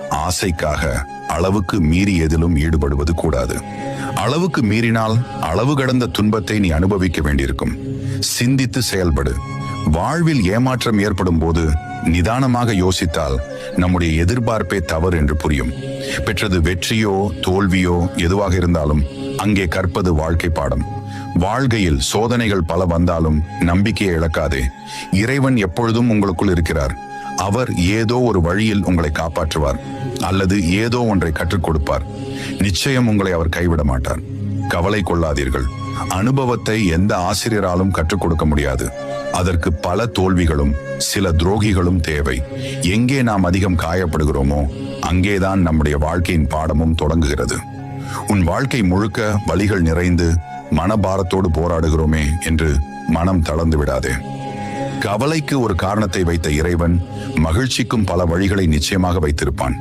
ஆசைக்காக அளவுக்கு மீறி எதிலும் ஈடுபடுவது கூடாது. அளவுக்கு மீறினால் அளவு கடந்த துன்பத்தை நீ அனுபவிக்க வேண்டியிருக்கும். சிந்தித்து செயல்படு. வாழ்வில் ஏமாற்றம் ஏற்படும் போது நிதானமாக யோசித்தால் நம்முடைய எதிர்பார்ப்பே தவறு என்று புரியும். பெற்றது வெற்றியோ தோல்வியோ எதுவாக இருந்தாலும் அங்கே கற்பது வாழ்க்கை பாடம். வாழ்க்கையில் சோதனைகள் பல வந்தாலும் நம்பிக்கையை இழக்காதே. இறைவன் எப்பொழுதும் உங்களுக்குள் இருக்கிறார். அவர் ஏதோ ஒரு வழியில் உங்களை காப்பாற்றுவார் அல்லது ஏதோ ஒன்றை கற்றுக் கொடுப்பார். நிச்சயம் உங்களை அவர் கைவிட மாட்டார். கவலை கொள்ளாதீர்கள். அனுபவத்தை எந்த ஆசிரியராலும் கற்றுக் கொடுக்க முடியாது. அதற்கு பல தோல்விகளும் சில துரோகிகளும் தேவை. எங்கே நாம் அதிகம் காயப்படுகிறோமோ அங்கேதான் நம்முடைய வாழ்க்கையின் பாடமும் தொடங்குகிறது. உன் வாழ்க்கை முழுக்க வலிகள் நிறைந்து மனபாரத்தோடு போராடுகிறோமே என்று மனம் தளர்ந்து விடாதே. கவலைக்கு ஒரு காரணத்தை வைத்த இறைவன் மகிழ்ச்சிக்கும் பல வழிகளை நிச்சயமாக வைத்திருப்பான்.